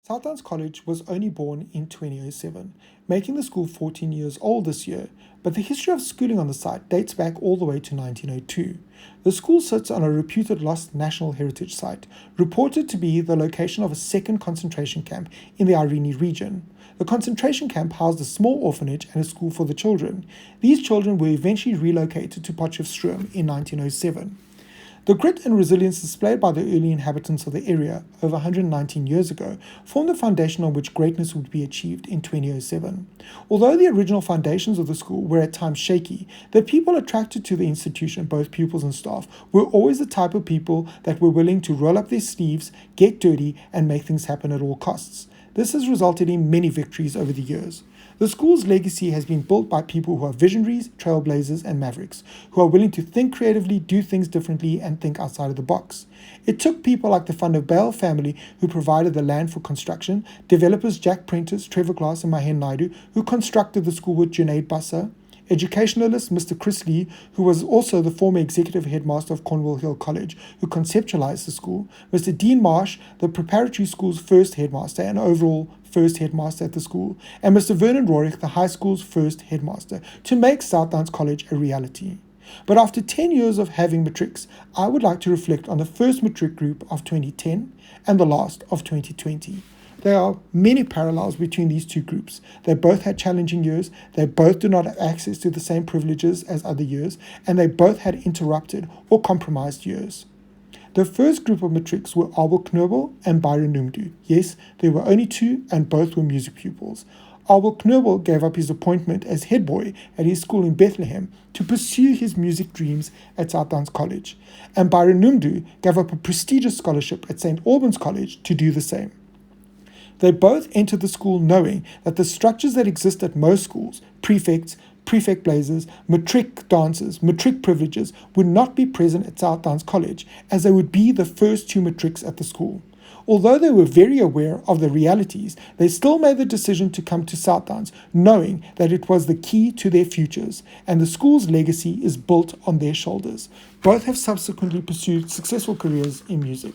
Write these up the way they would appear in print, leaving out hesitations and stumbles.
Southdowns College was only born in 2007, making the school 14 years old this year, but the history of schooling on the site dates back all the way to 1902. The school sits on a reputed lost national heritage site, reported to be the location of a second concentration camp in the Irene region. The concentration camp housed a small orphanage and a school for the children. These children were eventually relocated to Potchefstroom in 1907. The grit and resilience displayed by the early inhabitants of the area over 119 years ago formed the foundation on which greatness would be achieved in 2007. Although the original foundations of the school were at times shaky, the people attracted to the institution, both pupils and staff, were always the type of people that were willing to roll up their sleeves, get dirty, and make things happen at all costs. This has resulted in many victories over the years. The school's legacy has been built by people who are visionaries, trailblazers, and mavericks, who are willing to think creatively, do things differently, and think outside of the box. It took people like the Van der Bijl family who provided the land for construction, developers Jack Prentice, Trevor Glass, and Mahen Naidu, who constructed the school with Junaid Bassa, educationalist Mr. Chris Lee, who was also the former executive headmaster of Cornwall Hill College, who conceptualized the school, Mr. Dean Marsh, the preparatory school's first headmaster and overall first headmaster at the school, and Mr. Vernon Roerich, the high school's first headmaster, to make Southdowns College a reality. But after 10 years of having matrics, I would like to reflect on the first matric group of 2010 and the last of 2020. There are many parallels between these two groups. They both had challenging years, they both do not have access to the same privileges as other years, and they both had interrupted or compromised years. The first group of matrics were Abel Knobel and Byron Numdu. Yes, there were only two, and both were music pupils. Abel Knobel gave up his appointment as head boy at his school in Bethlehem to pursue his music dreams at Southdowns College, and Byron Numdu gave up a prestigious scholarship at St. Albans College to do the same. They both entered the school knowing that the structures that exist at most schools, prefects, prefect blazers, matric dancers, matric privileges, would not be present at Southdowns College, as they would be the first two matrics at the school. Although they were very aware of the realities, they still made the decision to come to Southdowns, knowing that it was the key to their futures, and the school's legacy is built on their shoulders. Both have subsequently pursued successful careers in music.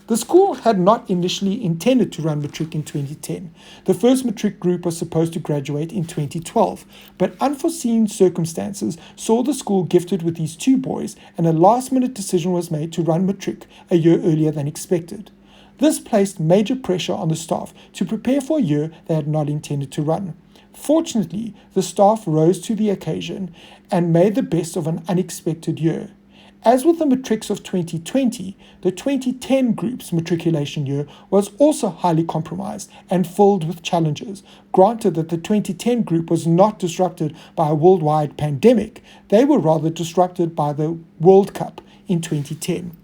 The school had not initially intended to run matric in 2010. The first matric group was supposed to graduate in 2012, but unforeseen circumstances saw the school gifted with these two boys, and a last-minute decision was made to run matric a year earlier than expected. This placed major pressure on the staff to prepare for a year they had not intended to run. Fortunately, the staff rose to the occasion and made the best of an unexpected year. As with the matrics of 2020, the 2010 group's matriculation year was also highly compromised and filled with challenges. Granted that the 2010 group was not disrupted by a worldwide pandemic, they were rather disrupted by the World Cup in 2010.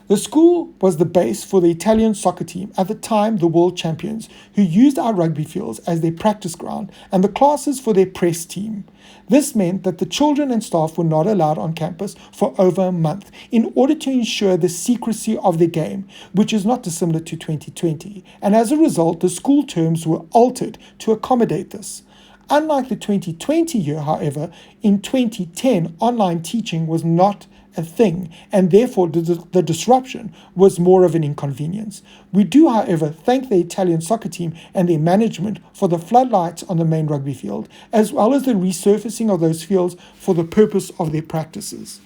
The school was the base for the Italian soccer team, at the time the world champions, who used our rugby fields as their practice ground and the classes for their press team. This meant that the children and staff were not allowed on campus for over a month in order to ensure the secrecy of the game, which is not dissimilar to 2020, and as a result the school terms were altered to accommodate this. Unlike the 2020 year, however, in 2010 online teaching was not a thing, and therefore the disruption was more of an inconvenience. We do, however, thank the Italian soccer team and their management for the floodlights on the main rugby field, as well as the resurfacing of those fields for the purpose of their practices.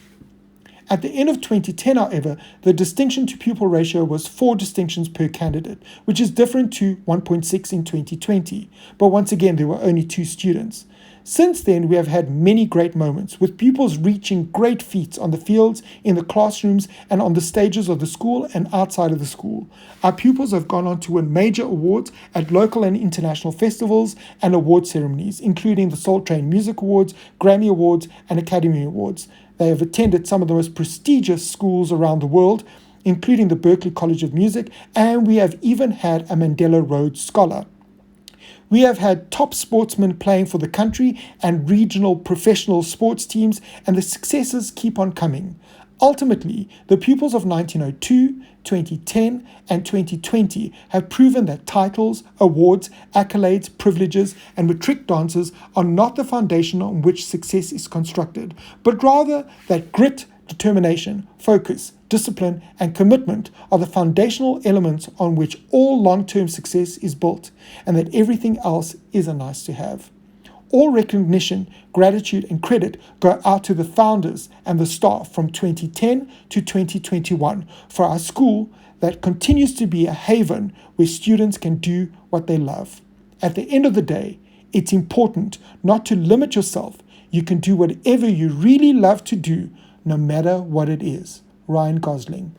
At the end of 2010, however, the distinction to pupil ratio was 4 distinctions per candidate, which is different to 1.6 in 2020, but once again there were only 2 students. Since then, we have had many great moments, with pupils reaching great feats on the fields, in the classrooms, and on the stages of the school and outside of the school. Our pupils have gone on to win major awards at local and international festivals and award ceremonies, including the Soul Train Music Awards, Grammy Awards, and Academy Awards. They have attended some of the most prestigious schools around the world, including the Berklee College of Music, and we have even had a Mandela Rhodes Scholar. We have had top sportsmen playing for the country and regional professional sports teams, and the successes keep on coming. Ultimately, the pupils of 1902, 2010, and 2020 have proven that titles, awards, accolades, privileges, and matric dances are not the foundation on which success is constructed, but rather that grit, determination, focus, discipline, and commitment are the foundational elements on which all long-term success is built, and that everything else is a nice to have. All recognition, gratitude, and credit go out to the founders and the staff from 2010 to 2021 for our school that continues to be a haven where students can do what they love. At the end of the day, it's important not to limit yourself. You can do whatever you really love to do, no matter what it is. Ryan Gosling.